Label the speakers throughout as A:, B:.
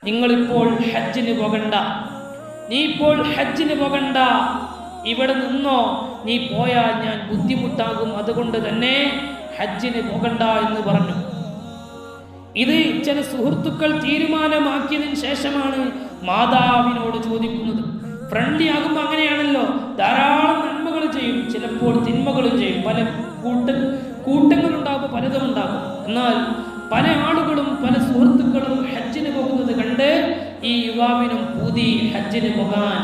A: നിങ്ങളിപ്പോൾ ഹജ്ജിന് പോകണ്ട, നീ ഇപ്പോൾ ഹജ്ജിന് പോകണ്ട, ഇവിടെ നിന്നോ, നീ പോയാൽ ഞാൻ ബുദ്ധിമുട്ടാകും, അതുകൊണ്ട് തന്നെ ഹജ്ജിന് പോകണ്ട എന്ന് പറഞ്ഞു. ഇത് ചില സുഹൃത്തുക്കൾ തീരുമാനമാക്കിയതിന് ശേഷമാണ് മാതാവിനോട് ചോദിക്കുന്നത്. ഫ്രണ്ട്ലി ആകുമ്പോൾ അങ്ങനെയാണല്ലോ, ധാരാളം നന്മകൾ ചെയ്യും, ചിലപ്പോൾ തിന്മകളും ചെയ്യും. പല കൂട്ടങ്ങളുണ്ടാകുമ്പോൾ പലതും ഉണ്ടാകും. എന്നാൽ പല ആളുകളും പല സുഹൃത്തുക്കളും ഹജ്ജിന് പോകുന്നത് കണ്ട് ഈ യുവാവിനും പൂതി ഹജ്ജിന് പോകാൻ.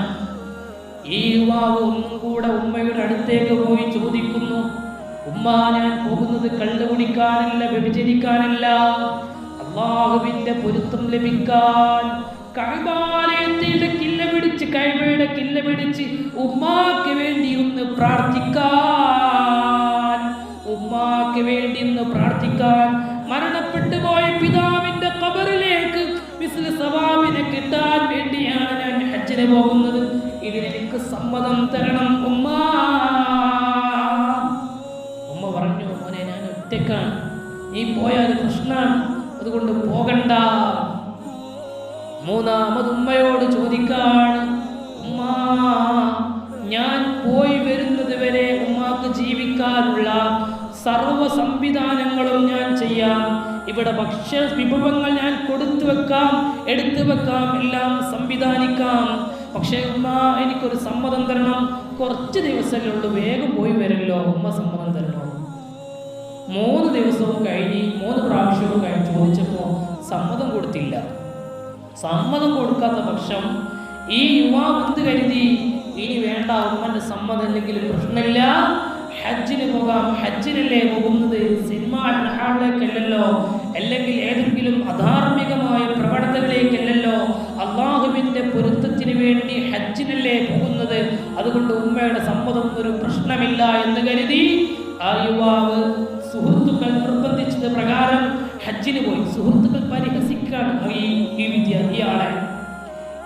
A: ഈ യുവാവ് ഒന്നും കൂടെ ഉമ്മയുടെ അടുത്തേക്ക് പോയി ചോദിക്കുന്നു, ഉമ്മ, ഞാൻ പോകുന്നത് കള്ളു കുടിക്കാനല്ല, വ്യഭിചരിക്കാനല്ല, അല്ലാഹുവിന്റെ പൊരുത്തം ലഭിക്കാൻ, കഅബയുടെ കില്ല പിടിച്ച് ഉമ്മാക്ക് വേണ്ടി ഒന്ന് പ്രാർത്ഥിക്കാൻ, ഉമ്മാക്ക് വേണ്ടി ഒന്ന് പ്രാർത്ഥിക്കാൻ, മരണപ്പെട്ടു പോയ പിതാവിന്റെ ഖബറിലേക്ക് മിസ്ല സവാബിനെ കിട്ടാൻ വേണ്ടിയാണ് ഞാൻ ഹജ്ജിന് പോകുന്നത്. ഇതിനെനിക്ക് സമ്മതം തരണം ഉമ്മ. ഉമ്മ പറഞ്ഞു, മോനെ, ഞാൻ ഒറ്റക്കാണ്, നീ പോയാൽ പ്രശ്നമാണ്, അതുകൊണ്ട് പോകണ്ട. മൂന്നാമത് ഉമ്മയോട് ചോദിക്കാണ്, ഉമ്മ, ഞാൻ പോയി വരുന്നത് വരെ ഉമ്മാക്ക് ജീവിക്കാനുള്ള സർവ സംവിധാനങ്ങളും ഞാൻ ചെയ്യാം, ഇവിടെ ഭക്ഷ്യ വിഭവങ്ങൾ ഞാൻ കൊടുത്തു വെക്കാം, എടുത്തു വെക്കാം, എല്ലാം സംവിധാനിക്കാം. പക്ഷേ ഉമ്മ, എനിക്കൊരു സമ്മതം തരണം, കുറച്ച് ദിവസമല്ലേ ഉള്ളൂ, വേഗം പോയി വരല്ലോ, ഉമ്മ സമ്മതം തരണോ? 3 ദിവസവും കഴിഞ്ഞ് 3 പ്രാവശ്യവും കഴിഞ്ഞ് ചോദിച്ചപ്പോൾ സമ്മതം കൊടുത്തില്ല. സമ്മതം കൊടുക്കാത്ത പക്ഷം ഈ യുവാവ് എന്ത് കരുതി, ഇനി വേണ്ട, ഉമ്മന്റെ സമ്മതം ഇല്ലെങ്കിൽ പ്രശ്നമില്ല, ഹജ്ജിന് പോകാം, ഹജ്ജിനല്ലേ പോകുന്നത്, സിനിമ ഹാളിലേക്കല്ലല്ലോ, അല്ലെങ്കിൽ ഏതെങ്കിലും അധാർമികമായ പ്രവണതകളിലേക്കല്ലല്ലോ, അള്ളാഹുവിന്റെ പൊരുത്തത്തിന് വേണ്ടി ഹജ്ജിനല്ലേ പോകുന്നത്, അതുകൊണ്ട് ഉമ്മയുടെ സമ്മതം ഒരു പ്രശ്നമില്ല എന്ന് കരുതി ആ യുവാവ് സുഹൃത്തുക്കൾ നിർബന്ധിച്ചത് പ്രകാരം ഹജ്ജിന് പോയി. സുഹൃത്തുക്കൾ പരിഹസിക്കാണ് ഈ ആളെ,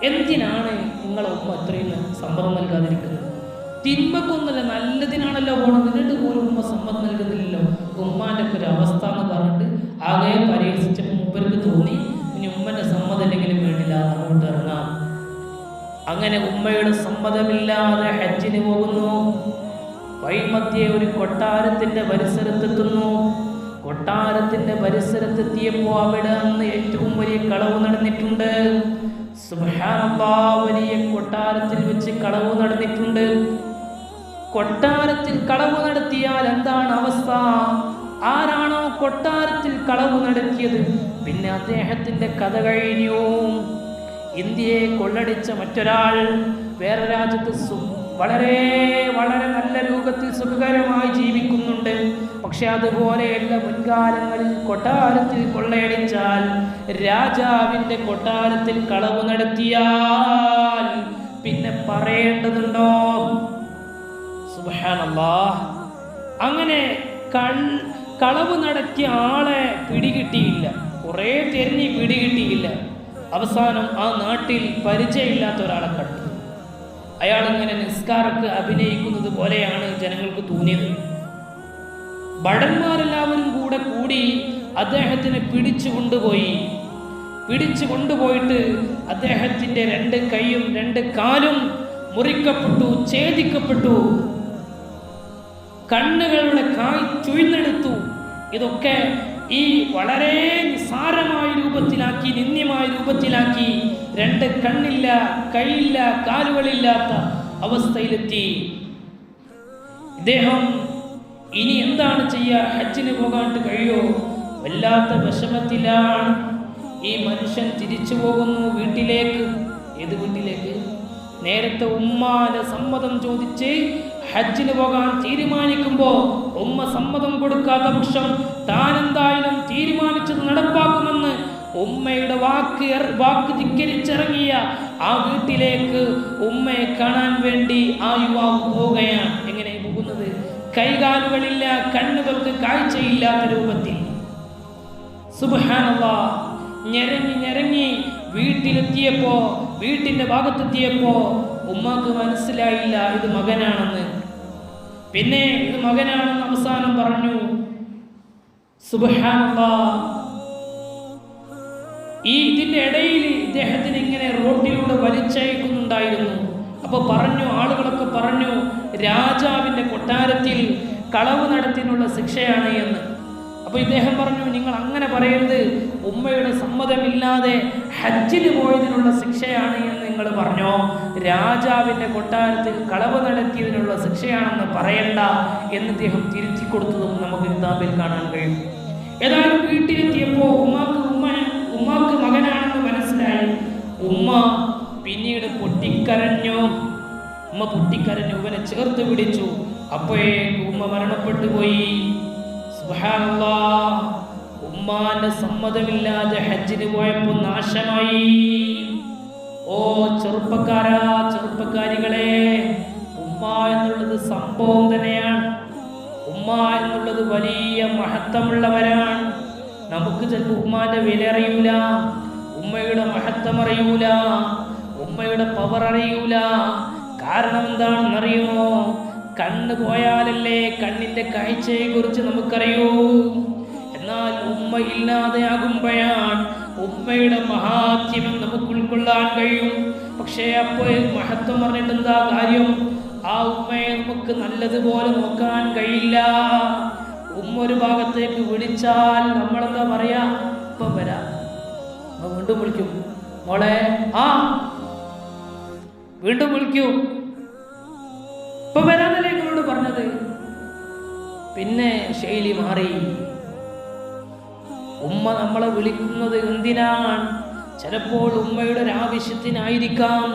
A: എന്തിനാണ് നിങ്ങളെ ഉമ്മ അത്രയും സമ്മതം നൽകാതിരിക്കുന്നത്? തിന്മക്കൊന്നല്ല, നല്ലതിനാണല്ലോ പോകണം, എന്നിട്ട് പോലും ഉമ്മ സമ്മതം നൽകുന്നില്ലല്ലോ. ഉമ്മാന്റെ ഒക്കെ ഒരു അവസ്ഥ എന്ന് പറഞ്ഞിട്ട് ആകെ പരിഹസിച്ചപ്പോൾ മൂപ്പർക്ക് തോന്നി, ഇനി ഉമ്മന്റെ സമ്മതം ഇല്ലെങ്കിലും വേണ്ടില്ല, അങ്ങോട്ട് ഇറങ്ങാം. അങ്ങനെ ഉമ്മയുടെ സമ്മതമില്ലാതെ ഹജ്ജിന് പോകുന്നു. വഴിമധ്യേ ഒരു കൊട്ടാരത്തിന്റെ പരിസരത്തെത്തുന്നു. കൊട്ടാരത്തിന്റെ പരിസരത്തെത്തിയപ്പോൾ അവിടെ അന്ന് ഏറ്റവും വലിയ കളവ് നടന്നിട്ടുണ്ട്. സുബ്ഹാനല്ലാഹ്, വലിയ കൊട്ടാരത്തിൽ വെച്ച് കളവ് നടന്നിട്ടുണ്ട്. കൊട്ടാരത്തിൽ കളവ് നടത്തിയാൽ എന്താണ് അവസ്ഥ? ആരാണോ കൊട്ടാരത്തിൽ കളവ് നടത്തിയത്, പിന്നെ അദ്ദേഹത്തിന്റെ കഥ കഴിഞ്ഞു. ഇന്ത്യയെ കൊള്ളടിച്ച മറ്റൊരാൾ വേറെ രാജ്യത്ത് വളരെ വളരെ നല്ല രൂപത്തിൽ സുഖകരമായി ജീവിക്കുന്നുണ്ട്. പക്ഷെ അതുപോലെയല്ല, മുൻകാലങ്ങളിൽ കൊട്ടാരത്തിൽ കൊള്ളയടിച്ചാൽ, രാജാവിന്റെ കൊട്ടാരത്തിൽ കളവ് നടത്തിയാൽ പിന്നെ പറയേണ്ടതുണ്ടോ? സുബ്ഹാനല്ലാഹ്. അങ്ങനെ കളവ് നടത്തിയ ആളെ പിടികിട്ടിയില്ല, കുറെ തിരഞ്ഞ് പിടികിട്ടിയില്ല. അവസാനം ആ നാട്ടിൽ പരിചയമില്ലാത്ത ഒരാളെ കണ്ടു. അയാൾ ഇങ്ങനെ നിസ്കാരക്ക് അഭിനയിക്കുന്നത് പോലെയാണ് ജനങ്ങൾക്ക് തോന്നിയത്. ഭടന്മാരെല്ലാവരും കൂടി അദ്ദേഹത്തിനെ പിടിച്ചു കൊണ്ടുപോയിട്ട് അദ്ദേഹത്തിന്റെ 2 കൈയും 2 കാലും മുറിക്കപ്പെട്ടു, ഛേദിക്കപ്പെട്ടു, കണ്ണുകളുടെ കായ് ചുഴിഞ്ഞെടുത്തു. ഇതൊക്കെ ഈ വളരെ നിസാരമായ രൂപത്തിലാക്കി, നിന്ദ്യമായ രൂപത്തിലാക്കി, 2 കണ്ണില്ല, കൈയില്ല, കാലുകളില്ലാത്ത അവസ്ഥയിലെത്തി. ഇദ്ദേഹം ഇനി എന്താണ് ചെയ്യുക? ഹജ്ജിന് പോകാണ്ട് കഴിയോ? വല്ലാത്ത വിഷമത്തിലാണ്. ഈ മനുഷ്യൻ തിരിച്ചു പോകുന്നു വീട്ടിലേക്ക്. ഏത് വീട്ടിലേക്ക്? നേരത്തെ ഉമ്മാന്റെ സമ്മതം ചോദിച്ച് ഹജ്ജിന് പോകാൻ തീരുമാനിക്കുമ്പോൾ ഉമ്മ സമ്മതം കൊടുക്കാത്ത പക്ഷം താൻ എന്തായാലും തീരുമാനിച്ചത് നടപ്പാക്കുമെന്ന് ഉമ്മയുടെ വാക്ക് ധിക്കരിച്ചിറങ്ങിയ ആ വീട്ടിലേക്ക് ഉമ്മയെ കാണാൻ വേണ്ടി ആ യുവാവ് പോവുകയാണ്. എങ്ങനെ പോകുന്നത്? കൈകാലുകളില്ല, കണ്ണുകൾക്ക് കാഴ്ചയില്ലാത്ത രൂപത്തിൽ. സുബ്ഹാനല്ലാഹ്. ഞെരങ്ങി വീട്ടിലെത്തിയപ്പോ, വീട്ടിന്റെ ഭാഗത്തെത്തിയപ്പോ ഉമ്മക്ക് മനസ്സിലായില്ല ഇത് മകനാണെന്ന്. പിന്നെ ഇത് മകനാണെന്ന് അവസാനം പറഞ്ഞു. സുബ്ഹാനല്ലാഹ്. ഇതിന്റെ ഇടയിൽ ഇദ്ദേഹത്തിന് ഇങ്ങനെ റോഡിലൂടെ വലിച്ചയക്കുന്നുണ്ടായിരുന്നു. അപ്പോൾ പറഞ്ഞു, ആളുകളൊക്കെ പറഞ്ഞു, രാജാവിൻ്റെ കൊട്ടാരത്തിൽ കളവ് നടത്തിനുള്ള ശിക്ഷയാണ് എന്ന്. അപ്പോൾ ഇദ്ദേഹം പറഞ്ഞു, നിങ്ങൾ അങ്ങനെ പറയരുത്, ഉമ്മയുടെ സമ്മതമില്ലാതെ ഹജ്ജിന് പോയതിനുള്ള ശിക്ഷയാണ് എന്ന് നിങ്ങൾ പറഞ്ഞോ, രാജാവിൻ്റെ കൊട്ടാരത്തിൽ കളവ് നടത്തിയതിനുള്ള ശിക്ഷയാണെന്ന് പറയണ്ട എന്ന് ഇദ്ദേഹം തിരുത്തി കൊടുത്തതും നമുക്ക് കിതാബിൽ കാണാൻ കഴിയും. ഏതായാലും വീട്ടിലെത്തിയപ്പോൾ ഉമ്മാക്ക് മകനാണെന്ന് മനസ്സിലായി. ഉമ്മ പിന്നീട് പൊട്ടിക്കരഞ്ഞു. ഇവനെ ചേർത്ത് പിടിച്ചു. അപ്പോഴേക്ക് ഉമ്മ മരണപ്പെട്ടു പോയി. സുബ്ഹാനല്ലാഹ്, ഉമ്മാന്റെ സമ്മതമില്ലാതെ ഹജ്ജിന് പോയപ്പോൾ നാശമായി. ഓ ചെറുപ്പക്കാരാ, ചെറുപ്പക്കാരികളെ, ഉമ്മ എന്നുള്ളത് സംഭവം തന്നെയാണ്. ഉമ്മ എന്നുള്ളത് വലിയ മഹത്വമുള്ളവരാണ്. നമുക്ക് ചിലപ്പോൾ ഉമ്മാന്റെ വില അറിയൂല, ഉമ്മയുടെ മഹത്വം അറിയൂല, ഉമ്മയുടെ പവർ അറിയൂല. കാരണം എന്താണെന്നറിയുമോ? കണ്ണ് പോയാലല്ലേ കണ്ണിന്റെ കാഴ്ചയെ കുറിച്ച് നമുക്കറിയൂ. എന്നാൽ ഉമ്മ ഇല്ലാതെയാകുമ്പോഴാണ് ഉമ്മയുടെ മഹാത്മ്യം നമുക്ക് ഉൾക്കൊള്ളാൻ കഴിയും. പക്ഷേ അപ്പോൾ മഹത്വം പറഞ്ഞിട്ട് എന്താ കാര്യം? ആ ഉമ്മയെ നമുക്ക് നല്ലതുപോലെ നോക്കാൻ കഴിയില്ല. ഉമ്മ ഒരു ഭാഗത്തേക്ക് വിളിച്ചാൽ നമ്മളെന്താ പറയാ? ഇപ്പം വരാം. വീണ്ടും വിളിക്കും, മോളെ, ആ വീണ്ടും വിളിക്കൂ, ഇപ്പം വരാനല്ലേ നിങ്ങളോട് പറഞ്ഞത്. പിന്നെ ശൈലി മാറി. ഉമ്മ നമ്മളെ വിളിക്കുന്നത് എന്തിനാണ്? ചിലപ്പോൾ ഉമ്മയുടെ ഒരു ആവശ്യത്തിനായിരിക്കാം,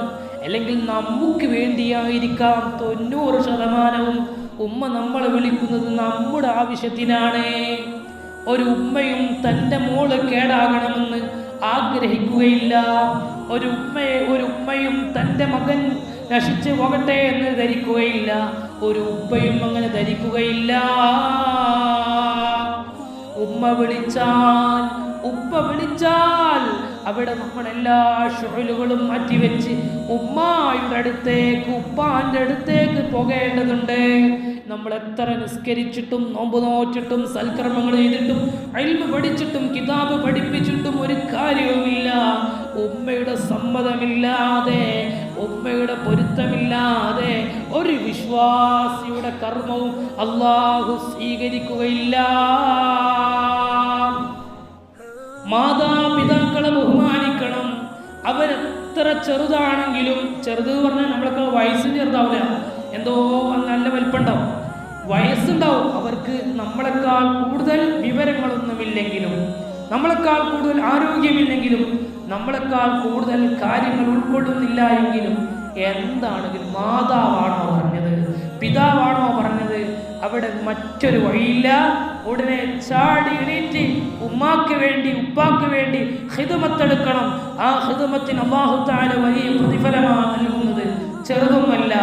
A: അല്ലെങ്കിൽ നമുക്ക് വേണ്ടിയായിരിക്കാം. 90% ഉമ്മ നമ്മളെ വിളിക്കുന്നത് നമ്മുടെ ആവശ്യത്തിനാണ്. ഒരു ഉമ്മയും തൻ്റെ മോള് കേടാകണമെന്ന് ആഗ്രഹിക്കുകയില്ല. ഒരു ഉമ്മയും തൻ്റെ മകൻ നശിച്ചു പോകട്ടെ എന്ന് ധരിക്കുകയില്ല. ഒരു ഉപ്പയും അങ്ങനെ ധരിക്കുകയില്ല. ഉമ്മ വിളിച്ചാൽ, ഉപ്പ വിളിച്ചാൽ അവിടെ നമ്മളെല്ലാ ഷുഗലുകളും മാറ്റിവെച്ച് ഉമ്മായുടെ അടുത്തേക്ക്, ഉപ്പാന്റെ അടുത്തേക്ക് പോകേണ്ടതുണ്ട്. നമ്മൾ എത്ര നിസ്കരിച്ചിട്ടും നോമ്പ് നോറ്റിട്ടും സൽക്കർമ്മങ്ങൾ ചെയ്തിട്ടും ഇൽമു പഠിച്ചിട്ടും കിതാബ് പഠിപ്പിച്ചിട്ടും ഒരു കാര്യവുമില്ല. ഉമ്മയുടെ സമ്മതമില്ലാതെ, ഉമ്മയുടെ പൊരുത്തമില്ലാതെ ഒരു വിശ്വാസിയുടെ കർമ്മവും അല്ലാഹു സ്വീകരിക്കുകയില്ല. മാതാപിതാക്കളെ ബഹുമാനിക്കണം. അവരെത്ര ചെറുതാണെങ്കിലും, ചെറുത് പറഞ്ഞാൽ നമ്മളൊക്കെ വയസ്സിന് ചെറുതാവില്ല, എന്തോ നല്ല വലിപ്പുണ്ടാവും, വയസ്സുണ്ടാവും. അവർക്ക് നമ്മളെക്കാൾ കൂടുതൽ വിവരങ്ങളൊന്നുമില്ലെങ്കിലും, നമ്മളെക്കാൾ കൂടുതൽ ആരോഗ്യമില്ലെങ്കിലും, നമ്മളെക്കാൾ കൂടുതൽ കാര്യങ്ങൾ ഉൾക്കൊള്ളുന്നില്ല എങ്കിലും, എന്താണെങ്കിലും മാതാവാണോ പറഞ്ഞത്, പിതാവാണോ പറഞ്ഞത്, അവിടെ മറ്റൊരു വഴിയില്ല. ഉടനെ ചാടി എണീറ്റ് ഉമ്മാക്ക് വേണ്ടി, ഉപ്പാക്ക് വേണ്ടി ഖിദ്മത്തെടുക്കണം. ആ ഖിദ്മത്തിന് അല്ലാഹു തആല വലിയ പ്രതിഫലമാണ് നൽകുന്നത്, ചെറുതൊന്നുമല്ല.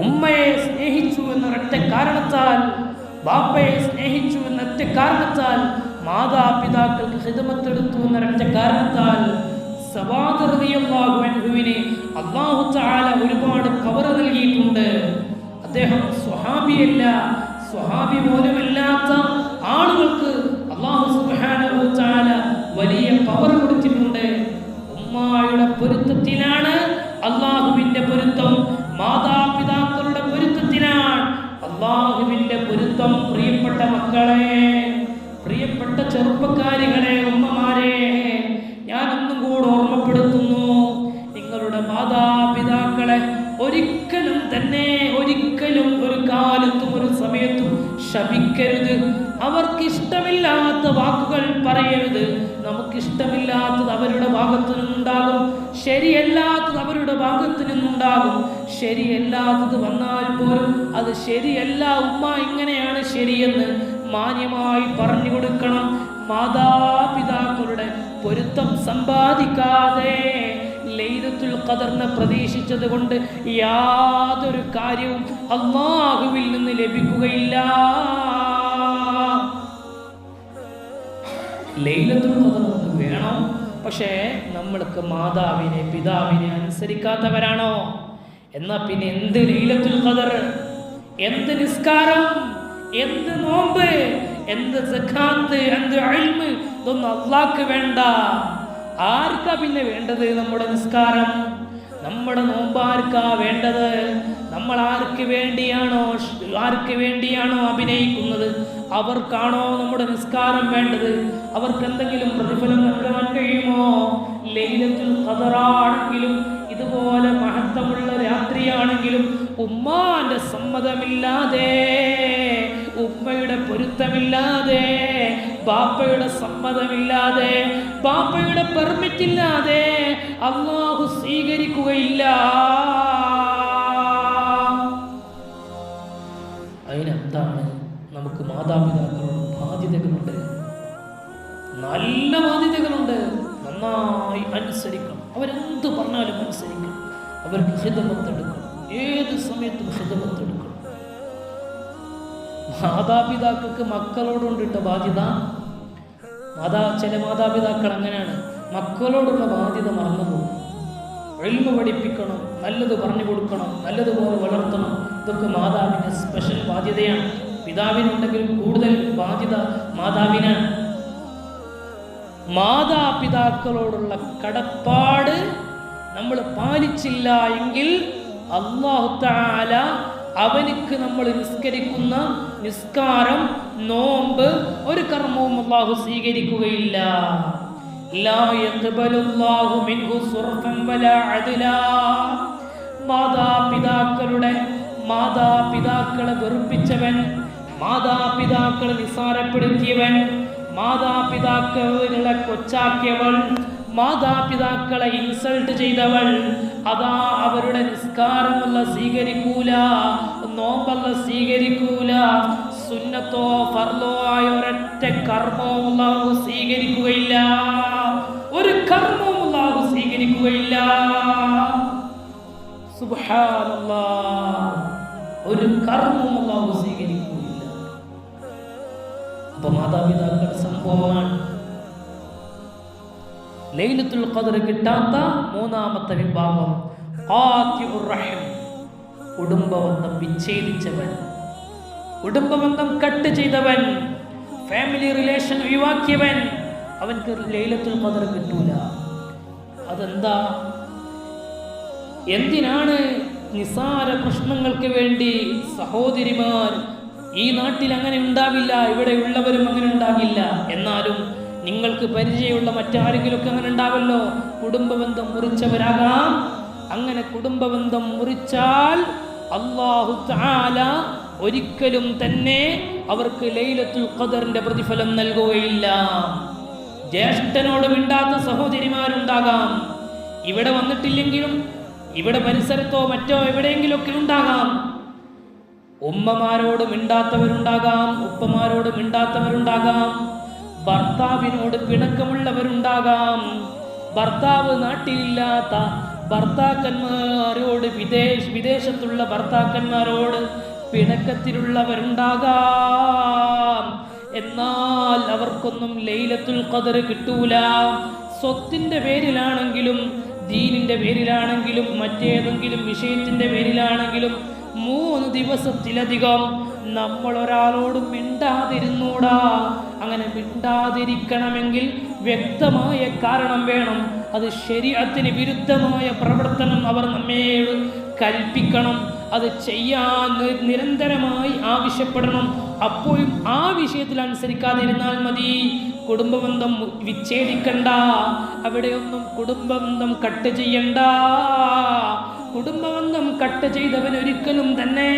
A: ഉമ്മയെ സ്നേഹിച്ചു എന്നൊരൊറ്റ കാരണത്താൽ, ബാപ്പയെ സ്നേഹിച്ചു എന്നൊറ്റ കാരണത്താൽ, മാതാപിതാക്കൾക്ക് ഖിദ്മത്തെടുത്തു എന്നൊരൊറ്റ കാരണത്താൽ സവാദ് റളിയല്ലാഹു അൻഹുവിനെ അല്ലാഹു തആല ഒരുപാട് പവർ നൽകിയിട്ടുണ്ട്. അദ്ദേഹം സ്വഹാബിയല്ല, സ്വഹാബി പോലുമല്ലാത്ത ആളുകൾക്ക് അല്ലാഹു സുബ്ഹാനഹു വ തആല വലിയ പവർ കൊടുത്തിട്ടുണ്ട്. ഉമ്മയുടെ പൊരുത്തത്തിനാണ് അല്ലാഹുവിന്റെ പൊരുത്തം, മാതാപിതാക്കളുടെ പൊരുത്തത്തിനാണ് അല്ലാഹുവിന്റെ പൊരുത്തം. പ്രിയപ്പെട്ട മക്കളെ, പ്രിയപ്പെട്ട ചെറുപ്പക്കാരികളെ, ഉമ്മമാരെ, ഞാനൊന്നും കൂടെ ഓർമ്മപ്പെടുത്തുന്നു, നിങ്ങളുടെ മാതാപിതാക്കളെ ഒരിക്കലും തന്നെ, ഒരിക്കലും ഒരു കാലത്തും ഒരു സമയത്തും ശപിക്കരുത്. അവർക്കിഷ്ടമില്ലാത്ത വാക്കുകൾ പറയരുത്. നമുക്കിഷ്ടമില്ലാത്തത് അവരുടെ ഭാഗത്തു നിന്നുണ്ടാകും, ശരിയല്ലാത്തത് അവരുടെ ഭാഗത്തു നിന്നുണ്ടാകും. ശരിയല്ലാത്തത് വന്നാൽ പോലും അത് ശരിയല്ല, ഉമ്മ ഇങ്ങനെയാണ് ശരിയെന്ന് മാന്യമായി പറഞ്ഞു കൊടുക്കണം. മാതാപിതാക്കളുടെ പൊരുത്തം സമ്പാദിക്കാതെ ലൈലത്തുൽ ഖദറിനെ പ്രതീക്ഷിച്ചത് കൊണ്ട് യാതൊരു കാര്യവും അല്ലാഹുവിൽ നിന്ന് ലഭിക്കുകയില്ല. ലൈലത്തുൽ ഖദർ നമുക്ക് വേണം, പക്ഷേ നമ്മൾക്ക് മാതാവിനെ, പിതാവിനെ അനുസരിക്കാത്തവരാണോ? എന്നാ പിന്നെ എന്ത് ലൈലത്തുൽ ഖദർ, എന്ത് നിസ്കാരം, എന്ത് നോമ്പ്, എന്ത് സക്കാത്ത്, എന്ത് ഇൽമ്, ഇതൊന്നും അള്ളാഹ്ക്ക് വേണ്ട. ആർക്കാ പിന്നെ വേണ്ടത്? നമ്മുടെ നിസ്കാരം, നമ്മുടെ നോമ്പ് ആർക്കാ വേണ്ടത്? നമ്മൾ ആർക്ക് വേണ്ടിയാണോ അഭിനയിക്കുന്നത് അവർക്കാണോ നമ്മുടെ നിസ്കാരം വേണ്ടത്? അവർക്ക് എന്തെങ്കിലും പ്രതിഫലം നൽകാൻ കഴിയുമോ? ലൈലത്തുൽ ഖദറാണെങ്കിലും ഇതുപോലെ മഹത്വമുള്ള രാത്രിയാണെങ്കിലും ഉമ്മാന്റെ സമ്മതമില്ലാതെ, ഉമ്മയുടെ പൊരുത്തമില്ലാതെ, ബാപ്പയുടെ സമ്മതമില്ലാതെ, ബാപ്പയുടെ പെർമിറ്റ് ഇല്ലാതെ അല്ലാഹു സ്വീകരിക്കുകയില്ല. അതിനെന്താണ്? നമുക്ക് മാതാപിതാക്കളോട് ബാധ്യതകളുണ്ട്, നല്ല ബാധ്യതകളുണ്ട്. നന്നായി അനുസരിക്കണം, അവരെന്ത് പറഞ്ഞാലും അനുസരിക്കണം, അവർക്ക് ഖിദ്മത്ത് എടുക്കണം, ഏത് സമയത്തും ഖിദ്മത്ത് എടുക്കണം. മാതാപിതാക്കൾക്ക് മക്കളോടുണ്ടിട്ട ബാധ്യത, ചില മാതാപിതാക്കൾ അങ്ങനെയാണ്, മക്കളോടുള്ള ബാധ്യത മറന്നുപോകും. ഇൽമ പഠിപ്പിക്കണം, നല്ലത് പറഞ്ഞു കൊടുക്കണം, നല്ലതുപോലെ വളർത്തണം. ഇതൊക്കെ മാതാവിൻ്റെ സ്പെഷ്യൽ ബാധ്യതയാണ്. പിതാവിനുണ്ടെങ്കിലും കൂടുതൽ ബാധ്യത മാതാവിനാണ്. മാതാപിതാക്കളോടുള്ള കടപ്പാട് നമ്മൾ പാലിച്ചില്ല എങ്കിൽ അല്ലാഹു തആല അവനിക്ക് നമ്മൾ നിസ്കരിക്കുന്ന നിസ്കാരം, നോമ്പ്, ഒരു കർമ്മവും അല്ലാഹു സ്വീകരിക്കുകയില്ല. ലാ യഖ്ബലുല്ലാഹു മിൻഹു സുർഫൻ വലാ അദ്ലാ. മാതാപിതാക്കളെ വെറുപ്പിച്ചവൻ, മാതാപിതാക്കളെ നിസ്സാരപ്പെടുത്തിയവൻ, മാതാപിതാക്കളെ കൊച്ചാക്കിയവൾ, മാതാപിതാക്കളെ ഇൻസൾട്ട് ചെയ്തവൾ, അതാ അവരുടെ നിസ്കാരമല്ല സ്വീകരിക്കൂല, നോമ്പല്ല സ്വീകരിക്കൂല, സുന്നത്തോ ഫർളോ ആയ ഒരൊറ്റ കർമ്മവും അല്ലാഹു സ്വീകരിക്കുകയില്ല. ഒരു കർമ്മവും അല്ലാഹു സ്വീകരിക്കുകയില്ല. സുബ്ഹാനല്ലാഹ്, ഒരു കർമ്മവും അല്ലാഹു സ്വീകരിക്കുകയില്ല. അപ്പൊ മാതാപിതാക്കളുടെ സംഭവമാണ്. ലൈലത്തുൽ ഖദർ കിട്ടാത്ത മൂന്നാമത്തെ വിഭാഗം ഖാതിഉർ റഹിം, കുടുംബബന്ധം വിച്ഛേദിച്ചവൻ, കുടുംബബന്ധം കട്ട് ചെയ്തവൻ, ഫാമിലി റിലേഷൻ ഒഴിവാക്കിയവൻ, അവൻക്ക് ലൈലത്തുൽ ഖദർ കിട്ടൂല. അതെന്താ? എന്തിനാണ് നിസാര പ്രശ്നങ്ങൾക്ക് വേണ്ടി സഹോദരിമാർ, ഈ നാട്ടിൽ അങ്ങനെ ഉണ്ടാവില്ല, ഇവിടെ ഉള്ളവരും അങ്ങനെ ഉണ്ടാകില്ല, എന്നാലും നിങ്ങൾക്ക് പരിചയമുള്ള മറ്റാരെങ്കിലുമൊക്കെ അങ്ങനെ ഉണ്ടാവല്ലോ, കുടുംബബന്ധം മുറിച്ചവരാകാം. അങ്ങനെ കുടുംബബന്ധം മുറിച്ചാൽ അല്ലാഹു തആല ഒരിക്കലും തന്നെ അവർക്ക് ലൈലത്തുൽ ഖദറിന്റെ പ്രതിഫലം നൽകുകയില്ല. ജ്യേഷ്ഠനോട് മിണ്ടാത്ത സഹോദരിമാരുണ്ടാകാം, ഇവിടെ വന്നിട്ടില്ലെങ്കിലും ഇവിടെ പരിസരത്തോ മറ്റോ എവിടെയെങ്കിലുമൊക്കെ ഉണ്ടാകാം. ഉമ്മമാരോട് മിണ്ടാത്തവരുണ്ടാകാം, ഉപ്പമാരോട് മിണ്ടാത്തവരുണ്ടാകാം, ഭർത്താവിനോട് പിണക്കമുള്ളവരുണ്ടാകാം, ഭർത്താവ് നാട്ടിലില്ലാത്ത ഭർത്താക്കന്മാരോട് വിദേശത്തുള്ള ഭർത്താക്കന്മാരോട് പിണക്കത്തിലുള്ളവരുണ്ടാകാം. എന്നാൽ അവർക്കൊന്നും ലൈലത്തുൽ ഖദർ കിട്ടൂല. സ്വത്തിന്റെ പേരിലാണെങ്കിലും, ദീനിന്റെ പേരിലാണെങ്കിലും, മറ്റേതെങ്കിലും വിഷയത്തിന്റെ പേരിലാണെങ്കിലും 3 ദിവസത്തിലധികം നമ്മൾ ഒരാളോട് മിണ്ടാതിരുന്നൂടാ. അങ്ങനെ മിണ്ടാതിരിക്കണമെങ്കിൽ വ്യക്തമായ കാരണം വേണം. അത് ശരീഅത്തിന് വിരുദ്ധമായ പ്രവർത്തനം അവർ നമ്മോട് കൽപ്പിക്കണം, അത് ചെയ്യാൻ നിരന്തരമായി ആവശ്യപ്പെടണം. അപ്പോഴും ആ വിഷയത്തിൽ അനുസരിക്കാതിരുന്നാൽ മതി. കുടുംബബന്ധം വിച്ഛേദിക്കണ്ട, അവിടെയൊന്നും കുടുംബബന്ധം കട്ട് ചെയ്യണ്ട. കുടുംബബന്ധം കട്ട് ചെയ്തവൻ ഒരിക്കലും തന്നെ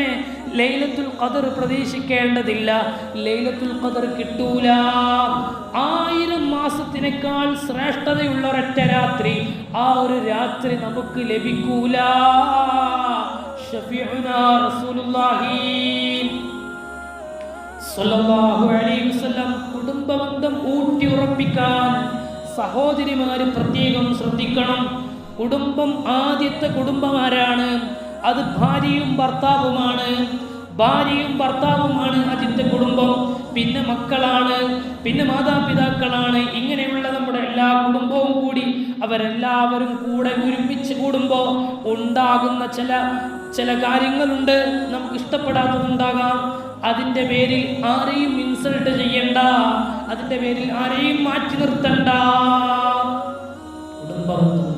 A: ലൈലത്തുൽ ഖദർ പ്രതീക്ഷിക്കേണ്ടതില്ല, ലൈലത്തുൽ ഖദർ കിട്ടൂല. 1000 മാസത്തിനേക്കാൾ ശ്രേഷ്ഠതയുള്ള ഒരൊറ്റ രാത്രി, ആ ഒരു രാത്രി നമുക്ക് ലഭിക്കൂല. ഷഫീഉനാ റസൂലുള്ളാഹി സ്വല്ലല്ലാഹു അലൈഹി വസല്ലം കുടുംബബന്ധം ഊട്ടിയുറപ്പിക്കാൻ സഹോദരിമാര് പ്രത്യേകം ശ്രദ്ധിക്കണം. കുടുംബം, ആദ്യത്തെ കുടുംബം ആരാണ്? അത് ഭാര്യയും ഭർത്താവുമാണ്. ഭാര്യയും ഭർത്താവുമാണ് ആദ്യത്തെ കുടുംബം. പിന്നെ മക്കളാണ്, പിന്നെ മാതാപിതാക്കളാണ്. ഇങ്ങനെയുള്ള നമ്മുടെ എല്ലാ കുടുംബവും കൂടി അവരെല്ലാവരും കൂടെ ഒരുമിച്ച് കൂടുമ്പോൾ ഉണ്ടാകുന്ന ചില കാര്യങ്ങളുണ്ട്. നമുക്ക് ഇഷ്ടപ്പെടാത്തതുണ്ടാകാം. അതിൻ്റെ പേരിൽ ആരെയും ഇൻസൾട്ട് ചെയ്യണ്ട, അതിൻ്റെ പേരിൽ ആരെയും മാറ്റി നിർത്തണ്ട. കുടുംബബന്ധം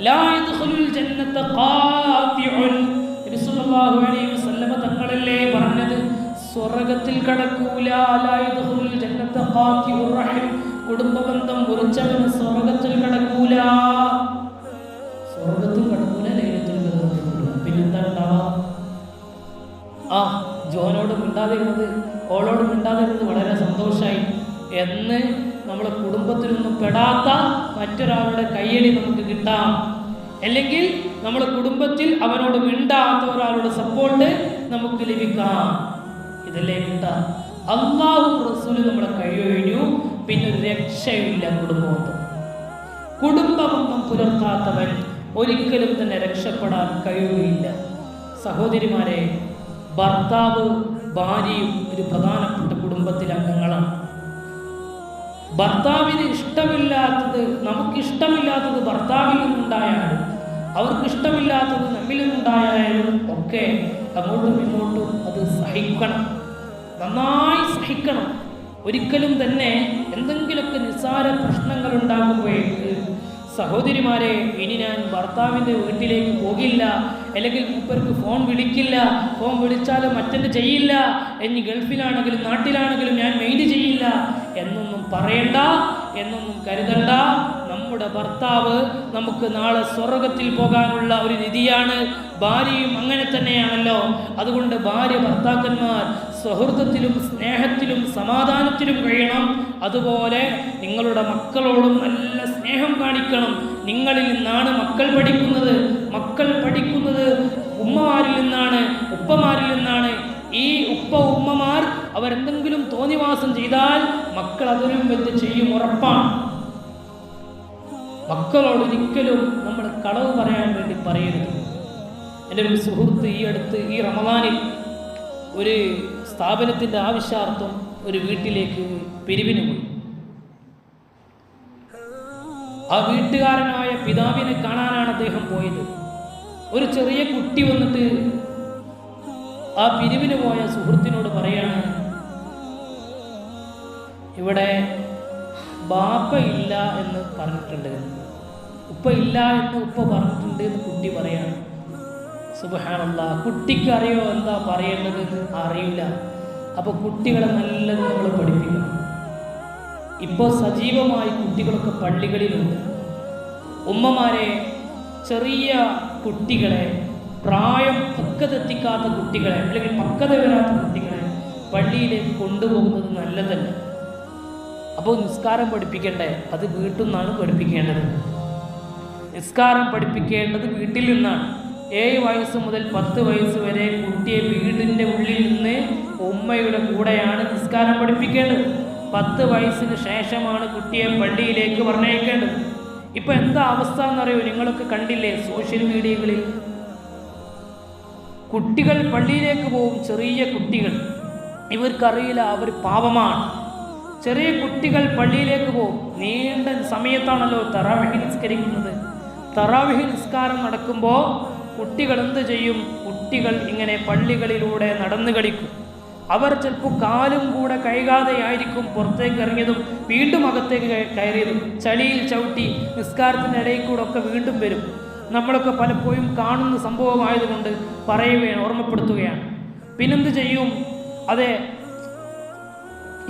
A: ലാ യദ്ഖുലുൽ ജന്നത ഖാതിഉൻ. നബി സല്ലല്ലാഹു അലൈഹി വസല്ലം തങ്ങളല്ലേ പറഞ്ഞത്, സ്വർഗ്ഗത്തിൽ കടക്കൂല. ലാ യദ്ഖുലുൽ ജന്നത ഖാതിഉർ റഹിം. കുടുംബബന്ധം മുറിച്ചവന് സ്വർഗ്ഗത്തിൽ കടക്കൂല. സ്വർഗ്ഗത്തിൽ കടക്കൂല, ലൈലത്തുൽ ഖദർ കടക്കൂല. പിന്നെന്താ ഉണ്ടാവുക? ജോനോട് മിണ്ടാതിരുന്നത്, ഓളോട് മിണ്ടാതിരുന്നത് വളരെ സന്തോഷമായി എന്ന് നമ്മളെ കുടുംബത്തിലൊന്നും പെടാത്ത മറ്റൊരാളുടെ കയ്യടി നമുക്ക് കിട്ടാം. അല്ലെങ്കിൽ നമ്മുടെ കുടുംബത്തിൽ അവനോട് മിണ്ടാത്ത ഒരാളുടെ സപ്പോർട്ട് നമുക്ക് ലഭിക്കാം. ഇതല്ലേ മിണ്ട. അല്ലാഹു റസൂൽ നമ്മളെ കഴിയൊഴിഞ്ഞു, പിന്നെ ഒരു രക്ഷയില്ല. കുടുംബബന്ധം പുലർത്താത്തവൻ ഒരിക്കലും തന്നെ രക്ഷപ്പെടാൻ കഴിയുകയില്ല. സഹോദരിമാരെ, ഭർത്താവ് ഭാര്യയും ഒരു പ്രധാനപ്പെട്ട കുടുംബത്തിലെ അംഗങ്ങളാണ്. ഭർത്താവിന് ഇഷ്ടമില്ലാത്തത്, നമുക്കിഷ്ടമില്ലാത്തത് ഭർത്താവിൽ നിന്നുണ്ടായാലും അവർക്കിഷ്ടമില്ലാത്തത് നമ്മിൽ നിന്നുണ്ടായാലും ഒക്കെ അങ്ങോട്ടും ഇങ്ങോട്ടും അത് സഹിക്കണം, നന്നായി സഹിക്കണം. ഒരിക്കലും തന്നെ എന്തെങ്കിലുമൊക്കെ നിസ്സാര പ്രശ്നങ്ങൾ ഉണ്ടാകുമ്പോഴേക്ക് സഹോദരിമാരെ, ഇനി ഞാൻ ഭർത്താവിൻ്റെ വീട്ടിലേക്ക് പോകില്ല, അല്ലെങ്കിൽ മൂപ്പർക്ക് ഫോൺ വിളിക്കില്ല, ഫോൺ വിളിച്ചാലും അറ്റൻഡ് ചെയ്യില്ല, ഇനി ഗൾഫിലാണെങ്കിലും നാട്ടിലാണെങ്കിലും ഞാൻ മെയിൻറ്റ് ചെയ്യില്ല എന്നൊന്നും പറയണ്ട, എന്നൊന്നും കരുതണ്ട. നമ്മുടെ ഭർത്താവ് നമുക്ക് നാളെ സ്വർഗത്തിൽ പോകാനുള്ള ഒരു നിധിയാണ്. ഭാര്യയും അങ്ങനെ തന്നെയാണല്ലോ. അതുകൊണ്ട് ഭാര്യ ഭർത്താക്കന്മാർ സൗഹൃദത്തിലും സ്നേഹത്തിലും സമാധാനത്തിലും കഴിയണം. അതുപോലെ നിങ്ങളുടെ മക്കളോടും നല്ല സ്നേഹം കാണിക്കണം. നിങ്ങളിൽ നിന്നാണ് മക്കൾ പഠിക്കുന്നത്. മക്കൾ പഠിക്കുന്നത് ഉമ്മമാരിൽ നിന്നാണ്, ഉപ്പമാരിൽ നിന്നാണ്. ഈ ഉമ്മമാർ അവരെന്തെങ്കിലും തോന്നിവാസം ചെയ്താൽ മക്കൾ അതിലും വലുത് ചെയ്യും, ഉറപ്പാണ്. മക്കളോട് ഒരിക്കലും നമ്മൾ കളവ് പറയാൻ വേണ്ടി പറയരുത്. എൻ്റെ ഒരു സുഹൃത്ത് ഈ റമദാനിൽ ഒരു സ്ഥാപനത്തിൻ്റെ ആവശ്യാർത്ഥം ഒരു വീട്ടിലേക്ക് പിരിവിന് പോയി. ആ വീട്ടുകാരനായ പിതാവിനെ കാണാനാണ് അദ്ദേഹം പോയത്. ഒരു ചെറിയ കുട്ടി വന്നിട്ട് ആ പിരിവിന് പോയ സുഹൃത്തിനോട് പറയാണ്, ഇവിടെ ബാപ്പ ഇല്ല എന്ന് പറഞ്ഞിട്ടുണ്ട്, ഉപ്പ ഇല്ല എന്ന് ഉപ്പ പറഞ്ഞിട്ടുണ്ട് എന്ന് കുട്ടി പറയാണ്. സുബ്ഹാനല്ലാഹ്, കുട്ടിക്ക് അറിയോ എന്താ പറയേണ്ടത്? അറിയില്ല. അപ്പോൾ കുട്ടികളെ നല്ലത് നമ്മൾ പഠിപ്പിക്കണം. ഇപ്പോൾ സജീവമായി കുട്ടികളൊക്കെ പള്ളികളിലുണ്ട്. ഉമ്മമാരെ, ചെറിയ കുട്ടികളെ, പ്രായം പക്വതെത്തിക്കാത്ത കുട്ടികളെ, അല്ലെങ്കിൽ പക്വത വരാത്ത കുട്ടികളെ പള്ളിയിലേക്ക് കൊണ്ടുപോകുന്നത് നല്ലതല്ല. അപ്പോൾ നിസ്കാരം പഠിപ്പിക്കണ്ടേ? അത് വീട്ടിൽ നിന്നാണ് പഠിപ്പിക്കേണ്ടത്. നിസ്കാരം പഠിപ്പിക്കേണ്ടത് വീട്ടിൽ നിന്നാണ്. 7 വയസ്സ് മുതൽ 10 വയസ്സ് വരെ കുട്ടിയെ വീടിൻ്റെ ഉള്ളിൽ നിന്ന് ഉമ്മയുടെ കൂടെയാണ് നിസ്കാരം പഠിപ്പിക്കേണ്ടത്. 10 വയസ്സിന് ശേഷമാണ് കുട്ടിയെ പള്ളിയിലേക്ക് പറഞ്ഞയക്കേണ്ടത്. ഇപ്പം എന്താ അവസ്ഥ എന്നറിയോ? നിങ്ങളൊക്കെ കണ്ടില്ലേ സോഷ്യൽ മീഡിയകളിൽ? കുട്ടികൾ പള്ളിയിലേക്ക് പോകും, ചെറിയ കുട്ടികൾ. ഇവർക്കറിയില്ല അവർ പാപമാണ്. ചെറിയ കുട്ടികൾ പള്ളിയിലേക്ക് പോകും. നീണ്ട സമയത്താണല്ലോ തറാവിഹ് നിസ്കരിക്കുന്നത്. തറാവിഹ് നിസ്കാരം നടക്കുമ്പോൾ കുട്ടികൾ എന്ത് ചെയ്യും? കുട്ടികൾ ഇങ്ങനെ പള്ളികളിലൂടെ നടന്നു കളിക്കും. അവർ ചിലപ്പോൾ കാലും കൂടെ കൈകാതെയായിരിക്കും പുറത്തേക്ക് ഇറങ്ങിയതും വീണ്ടും അകത്തേക്ക് കയറിയതും. ചളിയിൽ ചവിട്ടി നിസ്കാരത്തിൻ്റെ ഇടയിൽ കൂടെ ഒക്കെ വീണ്ടും വരും. നമ്മളൊക്കെ പലപ്പോഴും കാണുന്ന സംഭവമായതുകൊണ്ട് പറയുകയാണ്, ഓർമ്മപ്പെടുത്തുകയാണ്. പിന്നെന്ത് ചെയ്യും? അതെ,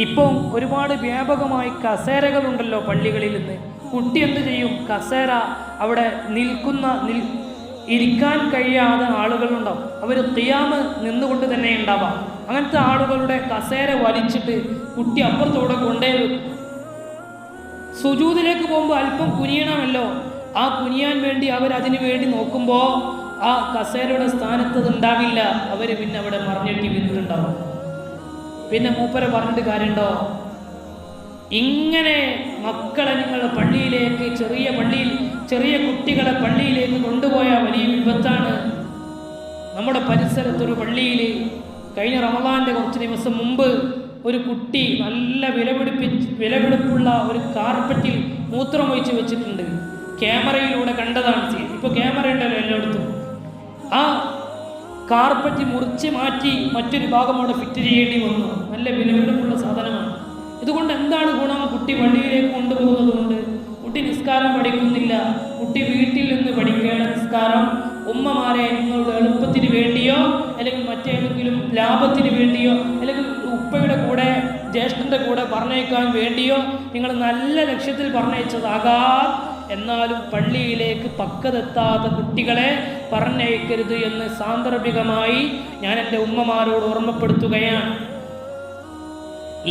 A: ഇപ്പം ഒരുപാട് വ്യാപകമായി കസേരകളുണ്ടല്ലോ പള്ളികളിൽ നിന്ന്. കുട്ടി എന്ത് ചെയ്യും? കസേര അവിടെ ഇരിക്കാൻ കഴിയാതെ ആളുകളുണ്ടാവും. അവർ ഖിയാമ് നിന്നുകൊണ്ട് തന്നെ ഉണ്ടാവാം. അങ്ങനത്തെ ആളുകളുടെ കസേര വലിച്ചിട്ട് കുട്ടി അപ്പുറത്തോടെ കൊണ്ടുവരും. സുജൂദിലേക്ക് പോകുമ്പോൾ അല്പം കുനിയണമല്ലോ. ആ കുനിയാൻ വേണ്ടി അവരതിനു വേണ്ടി നോക്കുമ്പോൾ ആ കസേരയുടെ സ്ഥാനത്ത് അത് ഉണ്ടാവില്ല. അവർ പിന്നെ അവിടെ മറിഞ്ഞിട്ട് വീണിട്ടുണ്ടാവും. പിന്നെ മൂപ്പരെ പറഞ്ഞിട്ട് കാര്യമുണ്ടോ? ഇങ്ങനെ മക്കളെ നിങ്ങൾ പള്ളിയിലേക്ക്, ചെറിയ കുട്ടികളെ പള്ളിയിലേക്ക് കൊണ്ടുപോയ വലിയ വിപത്താണ്. നമ്മുടെ പരിസരത്തൊരു പള്ളിയിൽ കഴിഞ്ഞ റമദാൻ്റെ കുറച്ച് ദിവസം മുമ്പ് ഒരു കുട്ടി നല്ല വിലപിടിപ്പുള്ള ഒരു കാർപ്പറ്റിൽ മൂത്രമൊഴിച്ച് വെച്ചിട്ടുണ്ട്. ക്യാമറയിലൂടെ കണ്ടതാണ്. ഇപ്പോൾ ക്യാമറ ഉണ്ടല്ലോ എല്ലായിടത്തും. ആ കാർപ്പറ്റ് മുറിച്ച് മാറ്റി മറ്റൊരു ഭാഗം അവിടെ ഫിറ്റ് ചെയ്യേണ്ടി വന്നു. നല്ല വിലപിടിപ്പുള്ള സാധനമാണ്. ഇതുകൊണ്ട് എന്താണ് ഗുണം? കുട്ടി പള്ളിയിലേക്ക് കൊണ്ടുപോകുന്നത് കൊണ്ട് കുട്ടി നിസ്കാരം പഠിക്കുന്നില്ല. കുട്ടി വീട്ടിൽ നിന്ന് പഠിക്കേണ്ട നിസ്കാരം ഉമ്മമാരെ നിങ്ങളുടെ എളുപ്പത്തിന് വേണ്ടിയോ അല്ലെങ്കിൽ മറ്റേതെങ്കിലും ലാഭത്തിന് വേണ്ടിയോ അല്ലെങ്കിൽ ഉപ്പയുടെ കൂടെ ജ്യേഷ്ഠൻ്റെ കൂടെ പറഞ്ഞേക്കാൻ വേണ്ടിയോ നിങ്ങൾ നല്ല ലക്ഷ്യത്തിൽ പറഞ്ഞയച്ചതാകാം. എന്നാലും പള്ളിയിലേക്ക് പക്വതെത്താത്ത കുട്ടികളെ പറഞ്ഞയക്കരുത് എന്ന് സാന്ദർഭികമായി ഞാൻ എൻ്റെ ഉമ്മമാരോട് ഓർമ്മപ്പെടുത്തുകയാണ്.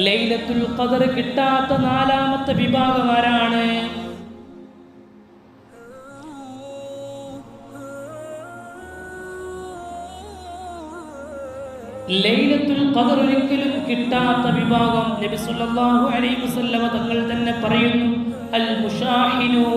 A: ലൈലത്തുൽ ഖദർ കിട്ടാത്ത 4ാമത്തെ വിഭാഗം ആരാണ്? ലൈലത്തുൽ ഖദർ ഒരിക്കലും കിട്ടാത്ത വിഭാഗം നബി സല്ലല്ലാഹു അലൈഹി വസല്ലം തങ്ങൾ തന്നെ പറയുന്നു, അൽ മുഷാഹിനു.